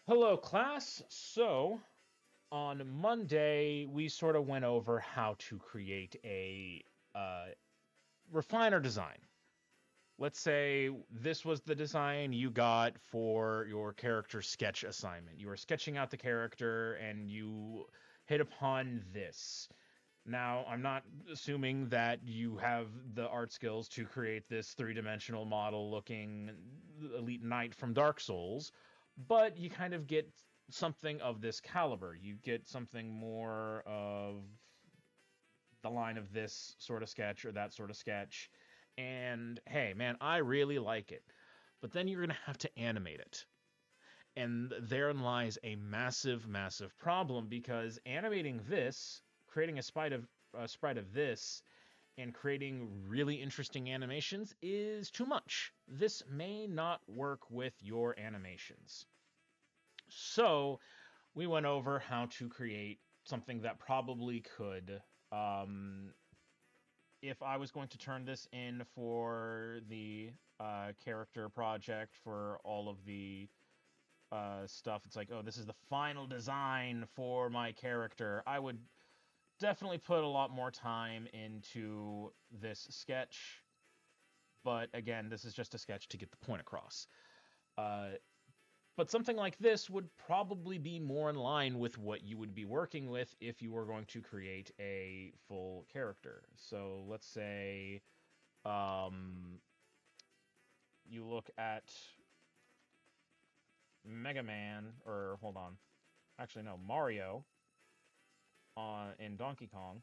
Hello, class. So, on Monday, we sort of went over how to create a uh, refiner design. Let's say this was the design you got for your character sketch assignment. You were sketching out the character and you hit upon this. Now, I'm not assuming that you have the art skills to create this three-dimensional model looking elite knight from Dark Souls, but you kind of get something of this caliber. You get something more of the line of this sort of sketch or that sort of sketch. And hey, man, I really like it. But then you're going to have to animate it. And therein lies a massive, massive problem because animating this, creating a sprite of this, and creating really interesting animations is too much. This may not work with your animations. So we went over how to create something that probably could. If I was going to turn this in for the character project for all of the stuff, it's like, oh, this is the final design for my character. I would definitely put a lot more time into this sketch, but again, this is just a sketch to get the point across. Uh, but something like this would probably be more in line with what you would be working with if you were going to create a full character. So let's say you look at Mega Man, or hold on, actually no, Mario in Donkey Kong,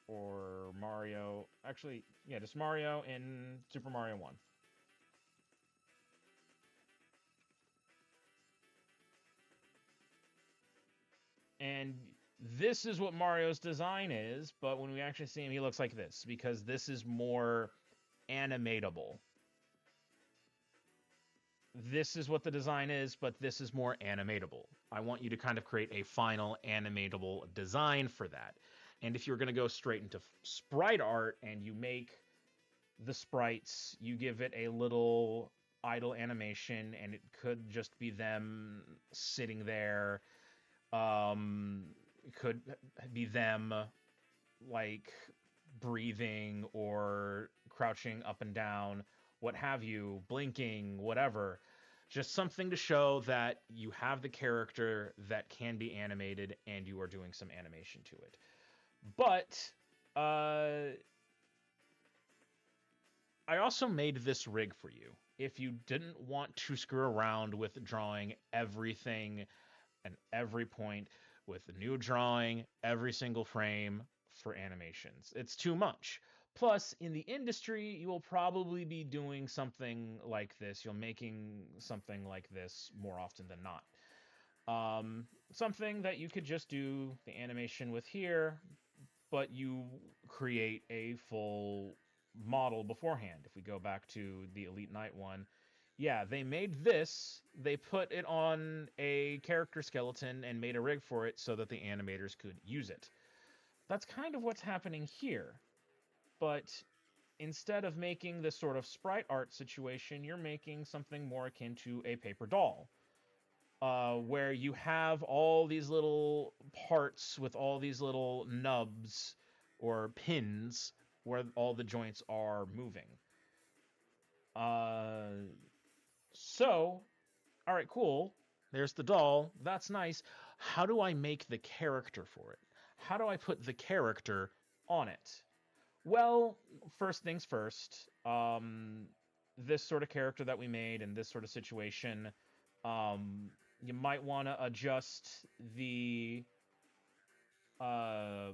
or Mario, actually, yeah, just Mario in Super Mario 1. And this is what Mario's design is, but when we actually see him, he looks like this, because this is more animatable. This is what the design is, but this is more animatable. I want you to kind of create a final animatable design for that. And if you're going to go straight into sprite art and you make the sprites, you give it a little idle animation, and it could just be them sitting there. It could be them like breathing or crouching up and down, what have you, blinking, whatever. Just something to show that you have the character that can be animated and you are doing some animation to it. But I also made this rig for you. If you didn't want to screw around with drawing everything and every point with a new drawing every single frame for animations, it's too much. Plus, in the industry, you will probably be doing something like this. You're making something like this more often than not. Something that you could just do the animation with here, but you create a full model beforehand. If we go back to the Elite Knight one, yeah, they made this, they put it on a character skeleton and made a rig for it so that the animators could use it. That's kind of what's happening here. But instead of making this sort of sprite art situation, you're making something more akin to a paper doll. Where you have all these little parts with all these little nubs or pins where all the joints are moving. Uh, so, all right, cool. There's the doll. That's nice. How do I make the character for it? How do I put the character on it? Well, first things first. This sort of character that we made in this sort of situation, you might want to adjust uh,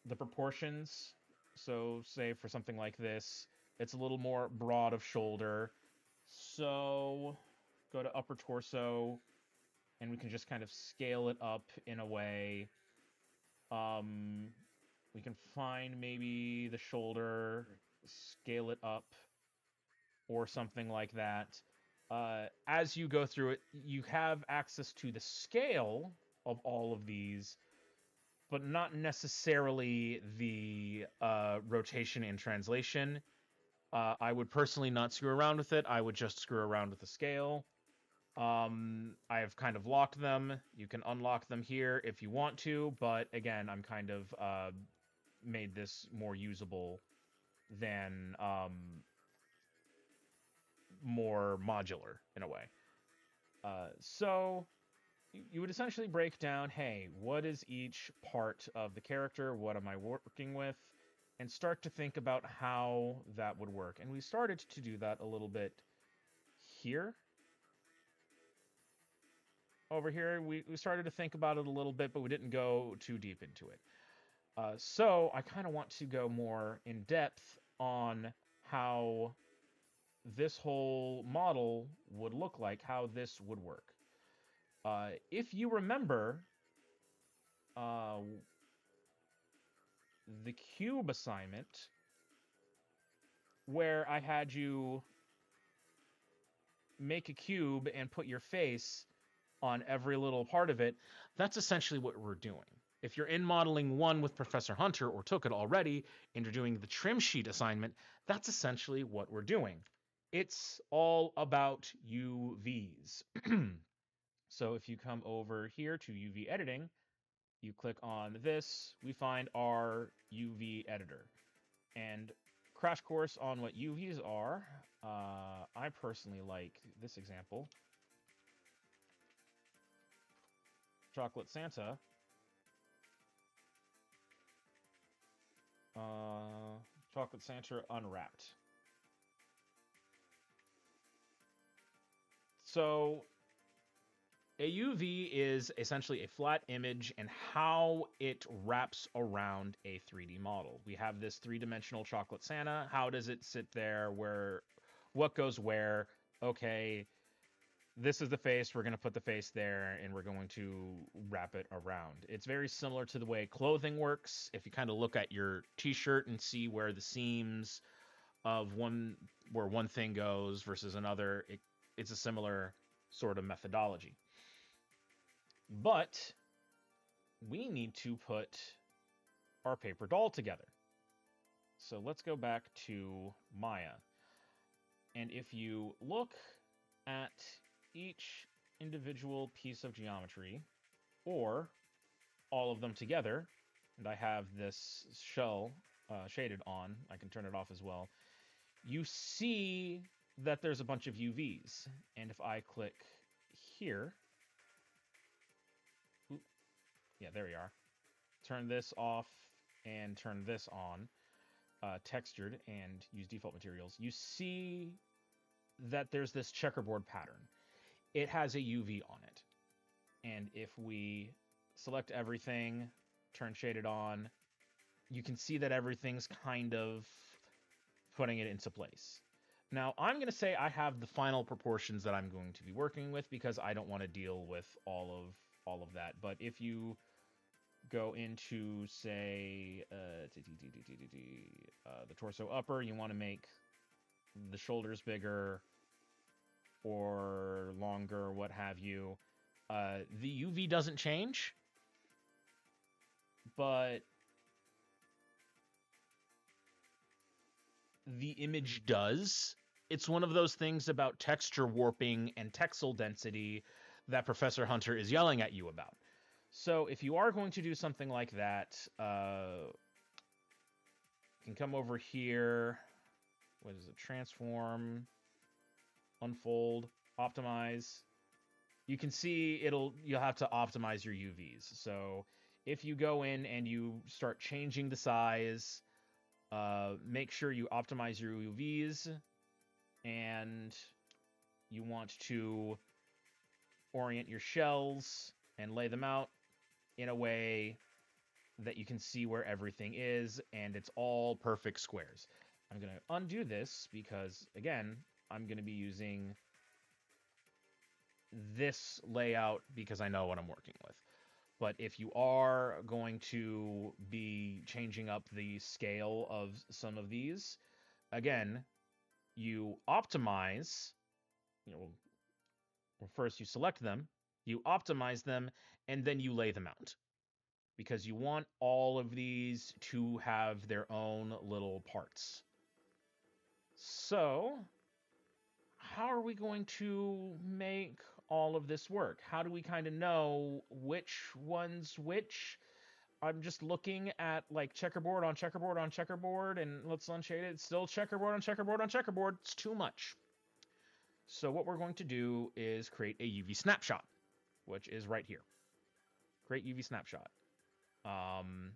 the proportions. So, say for something like this, it's a little more broad of shoulder. So, go to upper torso, and we can just kind of scale it up in a way. Um, we can find maybe the shoulder, scale it up, or something like that. As you go through it, you have access to the scale of all of these, but not necessarily the rotation and translation. I would personally not screw around with it. I would just screw around with the scale. I have kind of locked them. You can unlock them here if you want to, but again, I'm kind of made this more usable than more modular in a way. So you would essentially break down, hey, what is each part of the character? What am I working with? And start to think about how that would work. And we started to do that a little bit here. Over here, we started to think about it a little bit, but we didn't go too deep into it. So I kind of want to go more in depth on how this whole model would look like, how this would work. If you remember, uh, the cube assignment, where I had you make a cube and put your face on every little part of it, that's essentially what we're doing. If you're in modeling 1 with Professor Hunter or took it already and you're doing the trim sheet assignment, that's essentially what we're doing. It's all about UVs. So if you come over here to UV editing, you click on this, we find our UV editor. And crash course on what UVs are, I personally like this example. Chocolate Santa. Chocolate Santa unwrapped. So a UV is essentially a flat image and how it wraps around a 3D model. We have this three-dimensional chocolate Santa. How does it sit there? What goes where? Okay, this is the face. We're going to put the face there and we're going to wrap it around. It's very similar to the way clothing works. If you kind of look at your t-shirt and see where the seams of where one thing goes versus another, it's a similar sort of methodology. But we need to put our paper doll together. So let's go back to Maya. And if you look at each individual piece of geometry, or all of them together, and I have this shell shaded on, I can turn it off as well, you see that there's a bunch of UVs. And if I click here, yeah, there we are. Turn this off and turn this on, textured, and use default materials. You see that there's this checkerboard pattern. It has a UV on it. And if we select everything, turn shaded on, you can see that everything's kind of putting it into place. Now, I'm going to say I have the final proportions that I'm going to be working with because I don't want to deal with all of that. But if you go into, say, the torso upper, you want to make the shoulders bigger or longer, what have you. The UV doesn't change, but the image does. It's one of those things about texture warping and texel density that Professor Hunter is yelling at you about. So if you are going to do something like that, you can come over here. What is it? Transform, unfold, optimize. You can see you'll have to optimize your UVs. So if you go in and you start changing the size, make sure you optimize your UVs, and you want to orient your shells and lay them out in a way that you can see where everything is, and it's all perfect squares. I'm going to undo this because, again, I'm going to be using this layout because I know what I'm working with. But if you are going to be changing up the scale of some of these, again, you optimize, first you select them, you optimize them, and then you lay them out. Because you want all of these to have their own little parts. So, how are we going to make all of this work? How do we kind of know which one's which? I'm just looking at like checkerboard on checkerboard on checkerboard, and let's unshade it. It's still checkerboard on checkerboard on checkerboard. It's too much. So what we're going to do is create a UV snapshot, which is right here. Create UV snapshot. I'm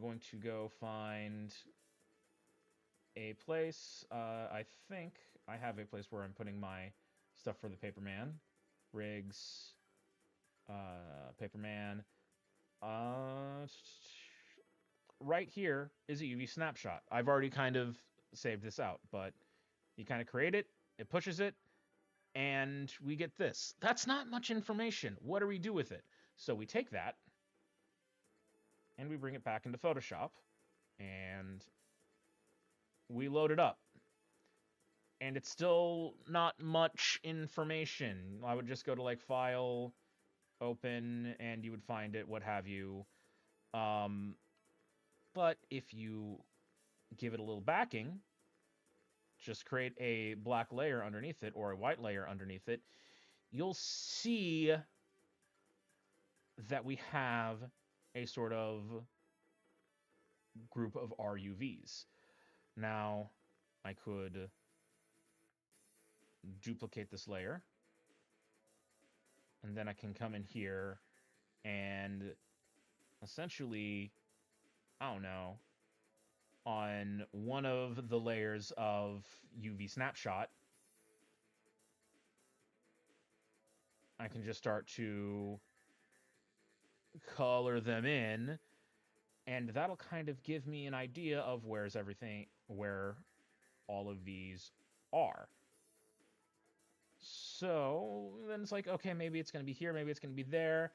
going to go find a place. I think I have a place where I'm putting my stuff for the PaperMan. Rigs, PaperMan. Right here is a UV snapshot. I've already kind of saved this out, but you kind of create it, it pushes it, and we get this. That's not much information. What do we do with it? So we take that, and we bring it back into Photoshop, and we load it up. And it's still not much information. I would just go to like File, Open, and you would find it, what have you. But if you give it a little backing, just create a black layer underneath it or a white layer underneath it, you'll see that we have a sort of group of RUVs. Now, I could duplicate this layer, and then I can come in here and essentially, I don't know, on one of the layers of UV snapshot, I can just start to color them in, and that'll kind of give me an idea of where all of these are. So then it's like, okay, maybe it's going to be here, maybe it's going to be there,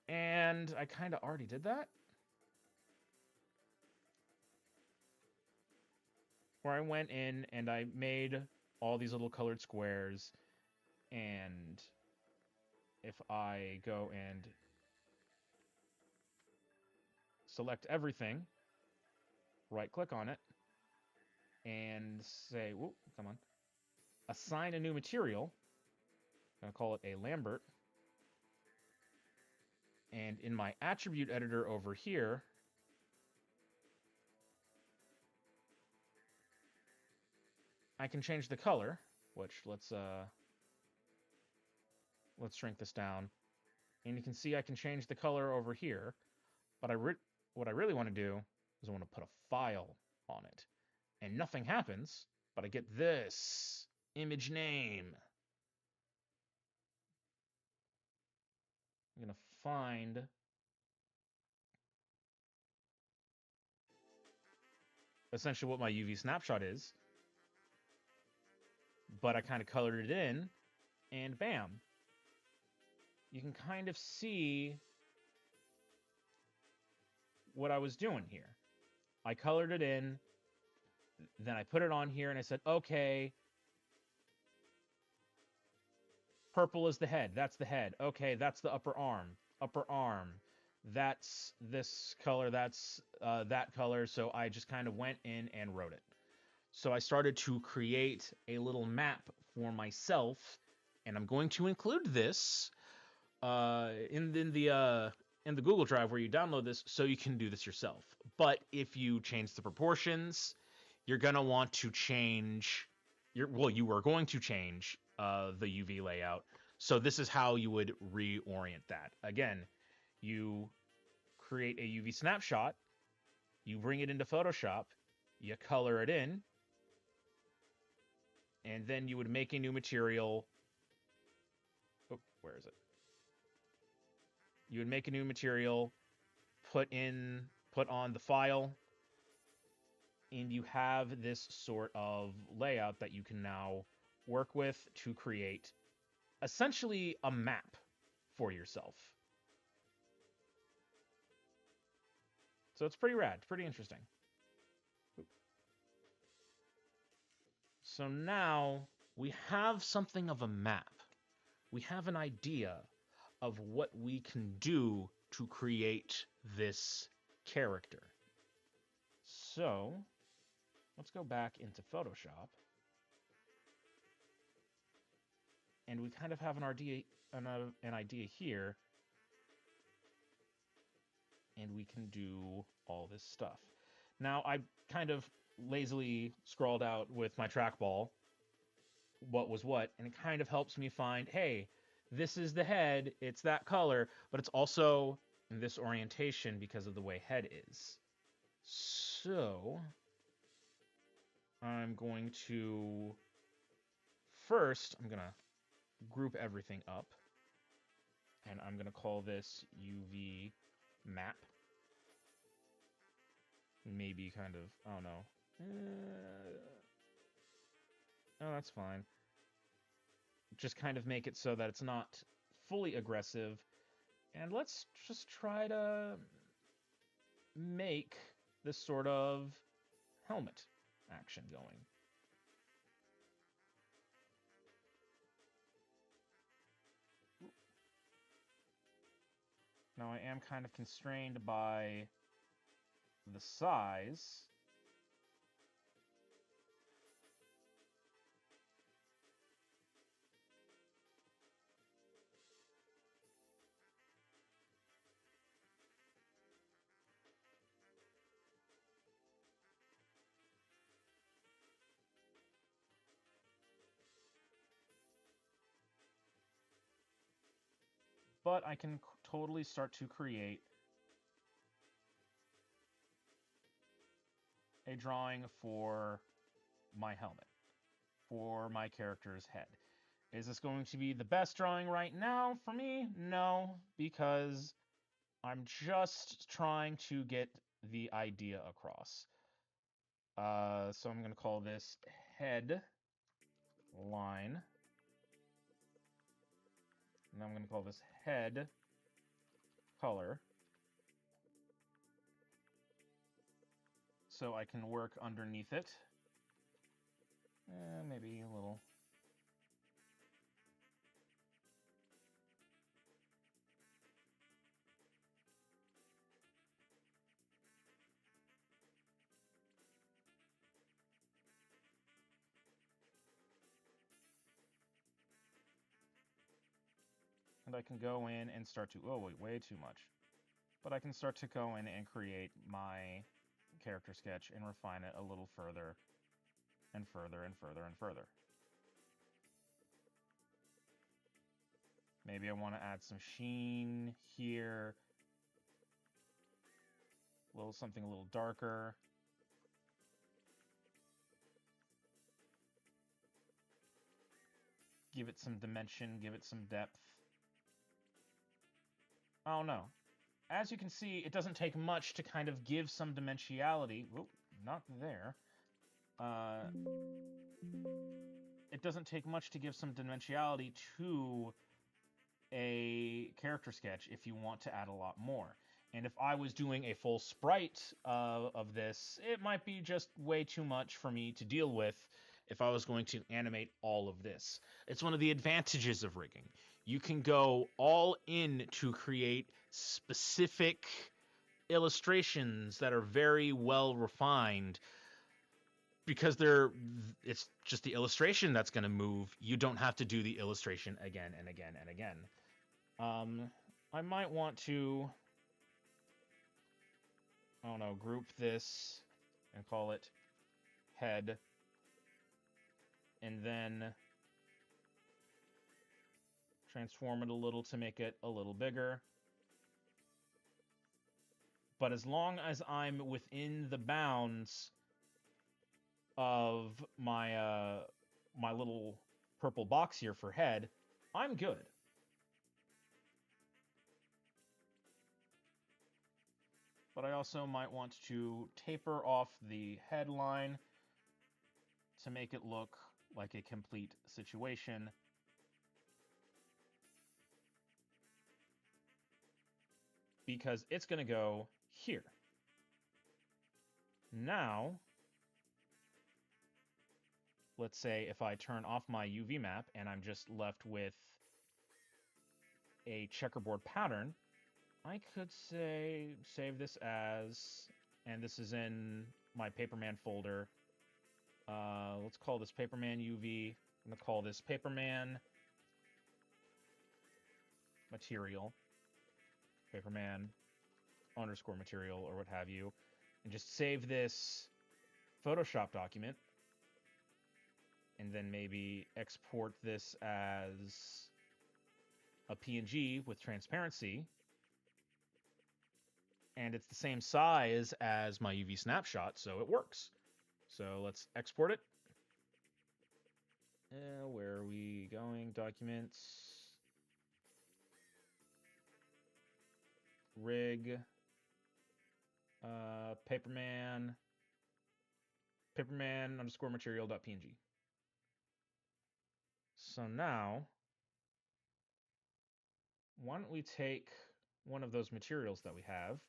and I kind of already did that. Where I went in and I made all these little colored squares, and if I go and select everything, right click on it, and say, whoop, come on, assign a new material, I'm going to call it a Lambert, and in my attribute editor over here, I can change the color, which let's shrink this down, and you can see I can change the color over here, but what I really want to do is I want to put a file on it, and nothing happens, but I get this image name. I'm going to find essentially what my UV snapshot is, but I kind of colored it in, and bam. You can kind of see what I was doing here. I colored it in, then I put it on here, and I said, okay, purple is the head. That's the head. Okay, that's the upper arm. Upper arm. That's this color. That's that color. So I just kind of went in and wrote it. So I started to create a little map for myself, and I'm going to include this in the Google Drive where you download this, so you can do this yourself. But if you change the proportions, you're gonna want to change you are going to change the UV layout. So this is how you would reorient that. Again, you create a UV snapshot, you bring it into Photoshop, you color it in, and then you would make a new material. Oh, where is it? You would make a new material, put on the file, and you have this sort of layout that you can now work with to create essentially a map for yourself. So it's pretty rad, pretty interesting. So now we have something of a map. We have an idea of what we can do to create this character. So let's go back into Photoshop. And we kind of have an idea here, and we can do all this stuff. Now, I kind of lazily scrawled out with my trackball what was what, and it kind of helps me find, hey, this is the head, it's that color, but it's also in this orientation because of the way head is. So I'm going to I'm going to group everything up, and I'm going to call this UV map. Maybe kind of, I don't know. Oh, that's fine. Just kind of make it so that it's not fully aggressive. And let's just try to make this sort of helmet action going. Now I am kind of constrained by the size. But I can totally start to create a drawing for my helmet, for my character's head. Is this going to be the best drawing right now for me? No, because I'm just trying to get the idea across. So I'm going to call this head line. And I'm going to call this head color. So I can work underneath it. Maybe a little. And I can go in and start to, oh wait, way too much. But I can start to go in and create my character sketch and refine it a little further and further and further and further. Maybe I want to add some sheen here. Something a little darker. Give it some dimension, give it some depth. I don't know. As you can see, it doesn't take much to kind of give some dimensionality. Whoop, not there. It doesn't take much to give some dimensionality to a character sketch if you want to add a lot more. And if I was doing a full sprite of this, it might be just way too much for me to deal with if I was going to animate all of this. It's one of the advantages of rigging. You can go all in to create specific illustrations that are very well refined because it's just the illustration that's going to move. You don't have to do the illustration again and again and again. I might want to, I don't know, group this and call it head, and then transform it a little to make it a little bigger. But as long as I'm within the bounds of my my little purple box here for head, I'm good. But I also might want to taper off the headline to make it look like a complete situation. Because it's going to go here. Now, let's say if I turn off my UV map and I'm just left with a checkerboard pattern, I could say save this as, and this is in my PaperMan folder. Let's call this PaperMan UV. I'm going to call this PaperMan material, PaperMan underscore material, or what have you, and just save this Photoshop document, and then maybe export this as a PNG with transparency, and it's the same size as my UV snapshot, so it works. So let's export it. Where are we going? Documents. Rig. PaperMan underscore material.png. So now, why don't we take one of those materials that we have,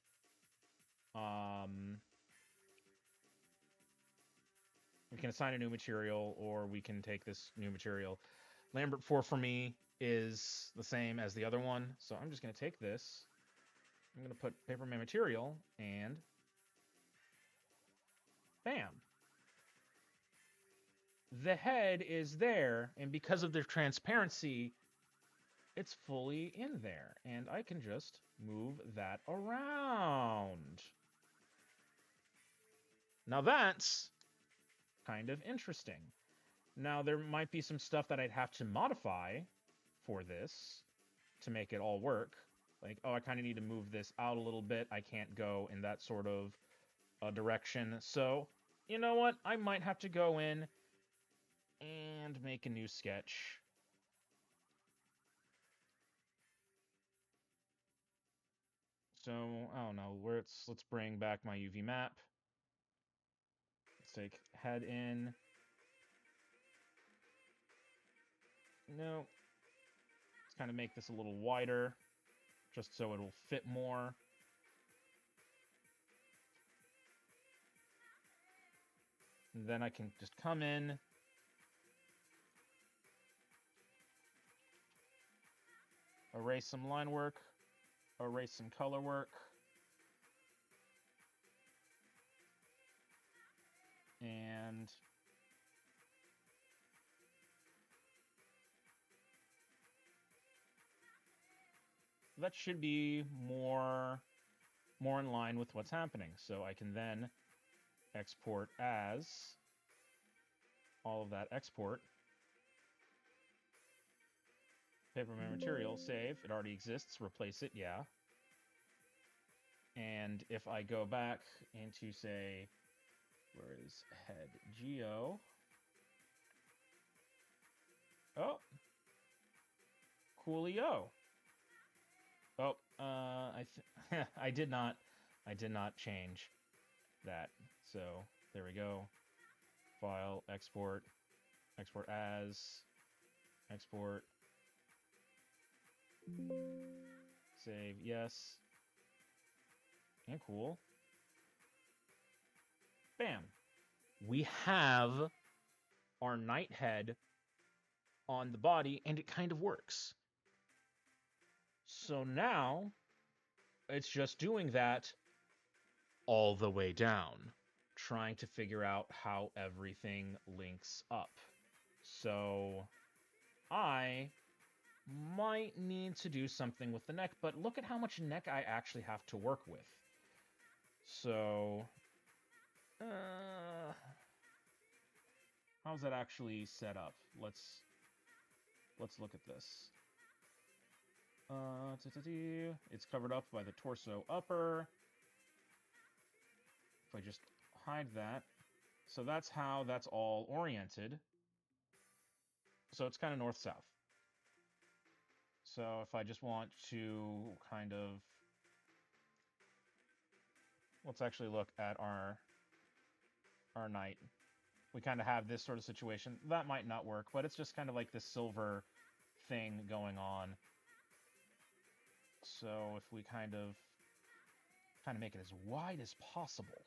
we can assign a new material, or we can take this new material. Lambert 4 for me is the same as the other one, so I'm just going to take this. I'm going to put PaperMan material, and bam. The head is there, and because of their transparency, it's fully in there, and I can just move that around. Now that's kind of interesting. Now there might be some stuff that I'd have to modify for this to make it all work. Like, oh, I kind of need to move this out a little bit. I can't go in that sort of direction. So, you know what? I might have to go in and make a new sketch. So, I don't know, let's bring back my UV map. Let's take head in. No. Let's kind of make this a little wider, just so it'll fit more. And then I can just come in, erase some line work, erase some color work, and that should be more in line with what's happening. So I can then export as all of that export. PaperMan material, save. It already exists. Replace it, yeah. And if I go back into, say, where is head? Geo. Oh. Coolio. Oh, I did not change that. So there we go. File, export, export as, export, save, yes, and cool. Bam. We have our knight head on the body, and it kind of works. So now it's just doing that all the way down, trying to figure out how everything links up. So I might need to do something with the neck, but look at how much neck I actually have to work with. So, how's that actually set up? Let's look at this. It's covered up by the torso upper. If I just hide that. So that's how that's all oriented. So it's kind of north-south. So if I just want to kind of... Let's actually look at our knight. We kind of have this sort of situation. That might not work, but it's just kind of like this silver thing going on. So if we kind of make it as wide as possible.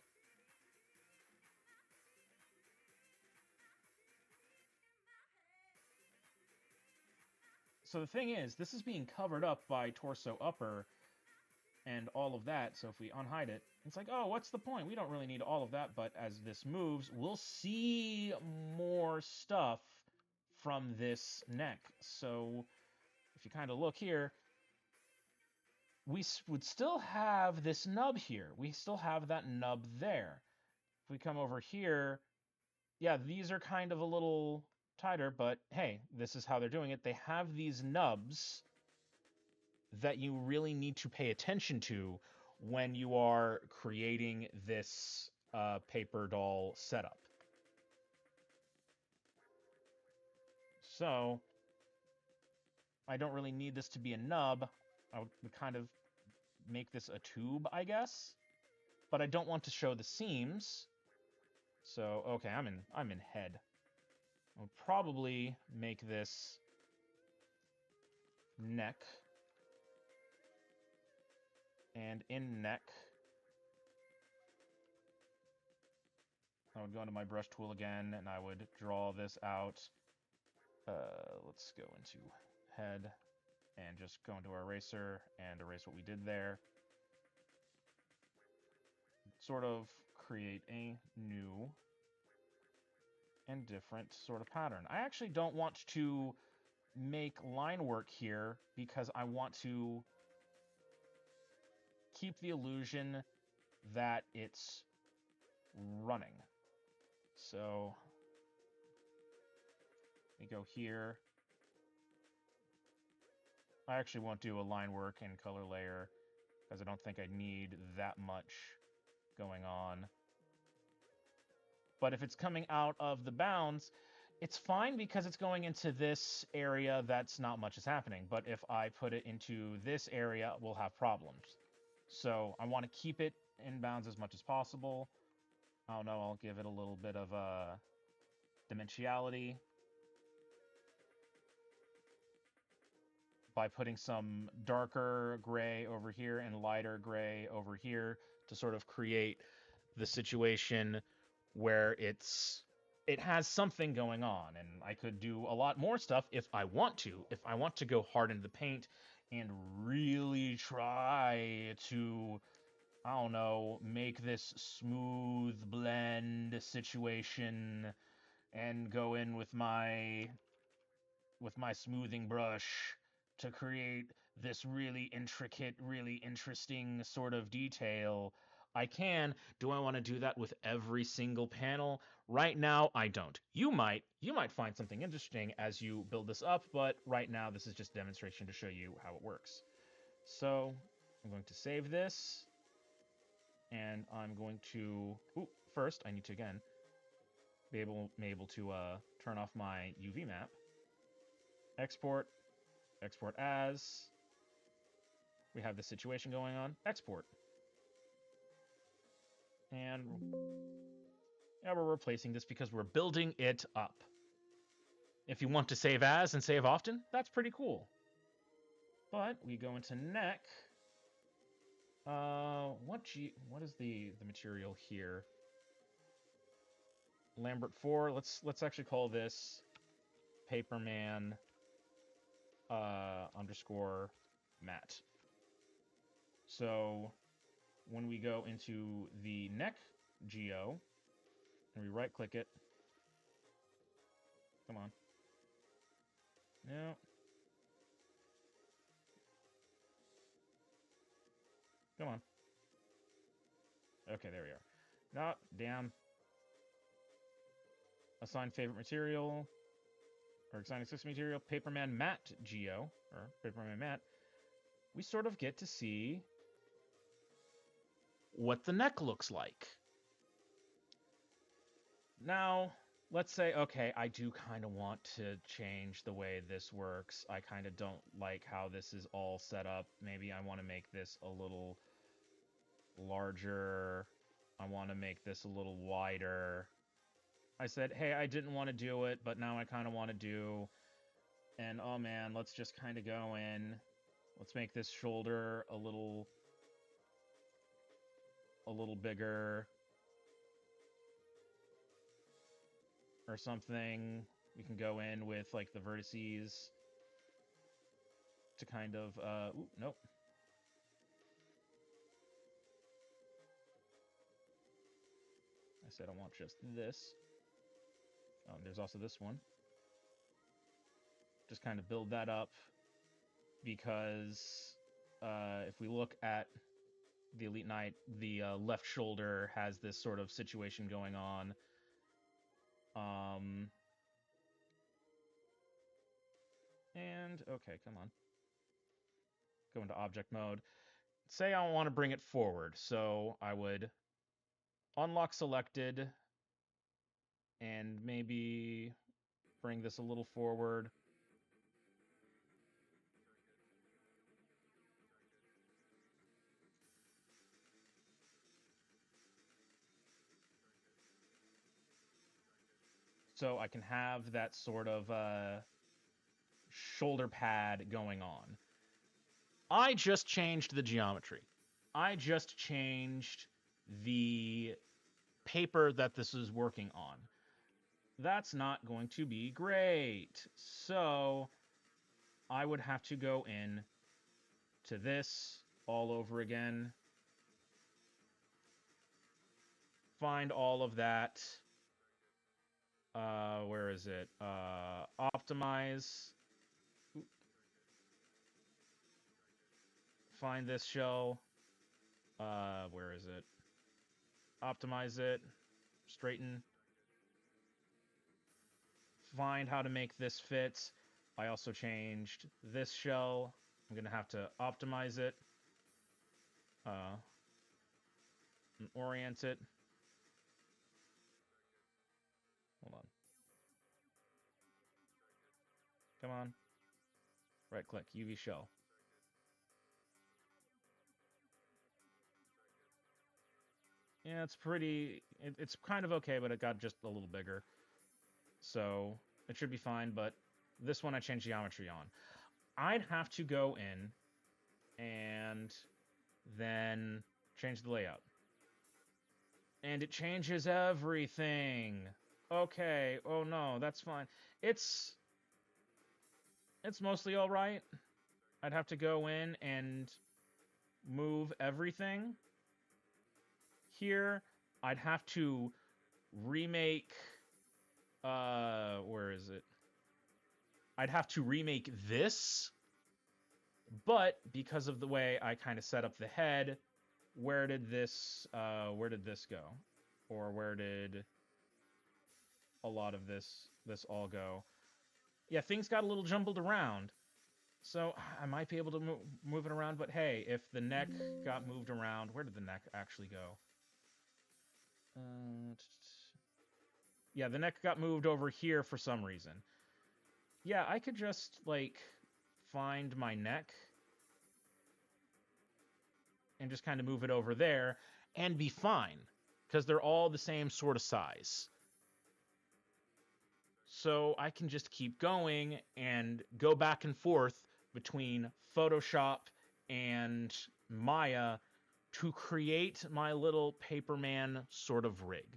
So the thing is, this is being covered up by torso upper and all of that. So if we unhide it, it's like, oh, what's the point? We don't really need all of that. But as this moves, we'll see more stuff from this neck. So if you kind of look here, we would still have this nub here. We still have that nub there. If we come over here, yeah, these are kind of a little tighter, but hey, this is how they're doing it. They have these nubs that you really need to pay attention to when you are creating this paper doll setup. So I don't really need this to be a nub. I would kind of make this a tube, I guess. But I don't want to show the seams. So okay, I'm in head. I'll probably make this neck. And in neck, I would go into my brush tool again, and I would draw this out. Let's go into head, and just go into our eraser, and erase what we did there. Sort of create a new and different sort of pattern. I actually don't want to make line work here, because I want to keep the illusion that it's running. So we go here. I actually won't do a line work in color layer because I don't think I need that much going on. But if it's coming out of the bounds, it's fine because it's going into this area that's not much is happening. But if I put it into this area, we'll have problems. So I want to keep it in bounds as much as possible. I don't know, I'll give it a little bit of dimensionality by putting some darker gray over here and lighter gray over here to sort of create the situation where it has something going on. And I could do a lot more stuff if I want to. If I want to go hard into the paint and really try to, I don't know, make this smooth blend situation and go in with my smoothing brush to create this really intricate, really interesting sort of detail, I can. Do I want to do that with every single panel? Right now, I don't. You might find something interesting as you build this up, but right now this is just a demonstration to show you how it works. So I'm going to save this, and I'm going to, first I need to again be able to turn off my UV map, export as. We have this situation going on. Export. And yeah, we're replacing this because we're building it up. If you want to save as and save often, that's pretty cool. But we go into neck. What is the material here? Lambert 4. Let's actually call this PaperMan underscore matte. So when we go into the neck geo and we right click it, come on. No. Come on. Okay, there we are. No, damn. Assign favorite material, or assign existing material, PaperMan Matte Geo, or PaperMan Matte. We sort of get to see what the neck looks like. Now, let's say, okay, I do kind of want to change the way this works. I kind of don't like how this is all set up. Maybe I want to make this a little larger. I want to make this a little wider. I said, hey, I didn't want to do it, but now I kind of want to do. And oh man, let's just kind of go in. Let's make this shoulder a little bigger or something. We can go in with like the vertices to kind of nope. I said I want just this. Oh, and there's also this one. Just kind of build that up because if we look at the Elite Knight, the left shoulder has this sort of situation going on. And, okay, come on. Go into object mode. Say I want to bring it forward, so I would unlock selected and maybe bring this a little forward. So I can have that sort of shoulder pad going on. I just changed the geometry. I just changed the paper that this is working on. That's not going to be great. So I would have to go in to this all over again. Find all of that. Where is it? Optimize. Find this shell. Where is it? Optimize it. Straighten. Find how to make this fit. I also changed this shell. I'm going to have to optimize it. And orient it. Hold on. Come on. Right click, UV shell. Yeah, it's pretty, it's kind of okay, but it got just a little bigger. So it should be fine, but this one I changed geometry on. I'd have to go in and then change the layout. And it changes everything. Okay, oh no, that's fine. It's mostly all right. I'd have to go in and move everything. Here, I'd have to remake, where is it? I'd have to remake this, but because of the way I kind of set up the head, where did this go? Or where did a lot of this all go? Yeah, things got a little jumbled around. So I might be able to move it around, but hey, if the neck got moved around, where did the neck actually go? Yeah, the neck got moved over here for some reason. Yeah, I could just, like, find my neck and just kind of move it over there and be fine, because they're all the same sort of size. So I can just keep going and go back and forth between Photoshop and Maya to create my little Paperman sort of rig.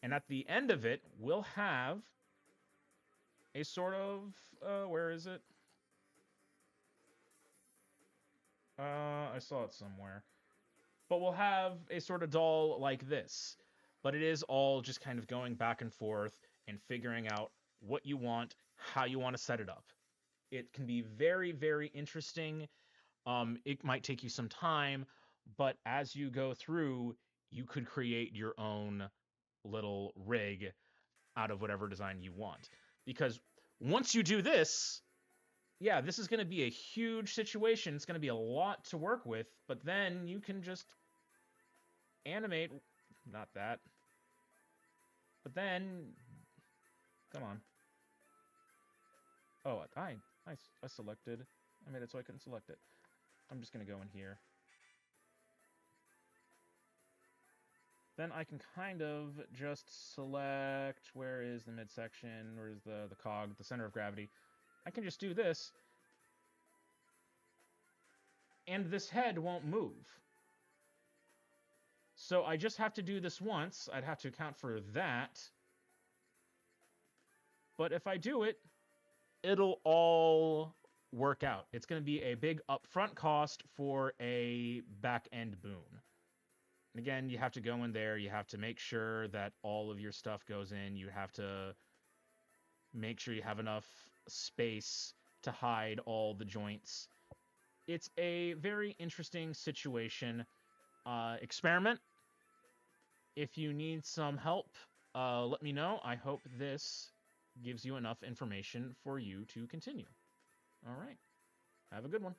And at the end of it, we'll have a sort of, where is it? I saw it somewhere. But we'll have a sort of doll like this. But it is all just kind of going back and forth and figuring out what you want, how you want to set it up. It can be very, very interesting. It might take you some time, but as you go through, you could create your own little rig out of whatever design you want. Because once you do this, yeah, this is going to be a huge situation. It's going to be a lot to work with, but then you can just animate, not that. But then, come on. Oh, I selected. I made it so I couldn't select it. I'm just going to go in here. Then I can kind of just select, where is the midsection, where is the cog, the center of gravity. I can just do this, and this head won't move. So I just have to do this once. I'd have to account for that. But if I do it, it'll all work out. It's going to be a big upfront cost for a back-end boon. Again, you have to go in there. You have to make sure that all of your stuff goes in. You have to make sure you have enough space to hide all the joints. it's a very interesting situation. Experiment. If you need some help, let me know. I hope this gives you enough information for you to continue. All right. Have a good one.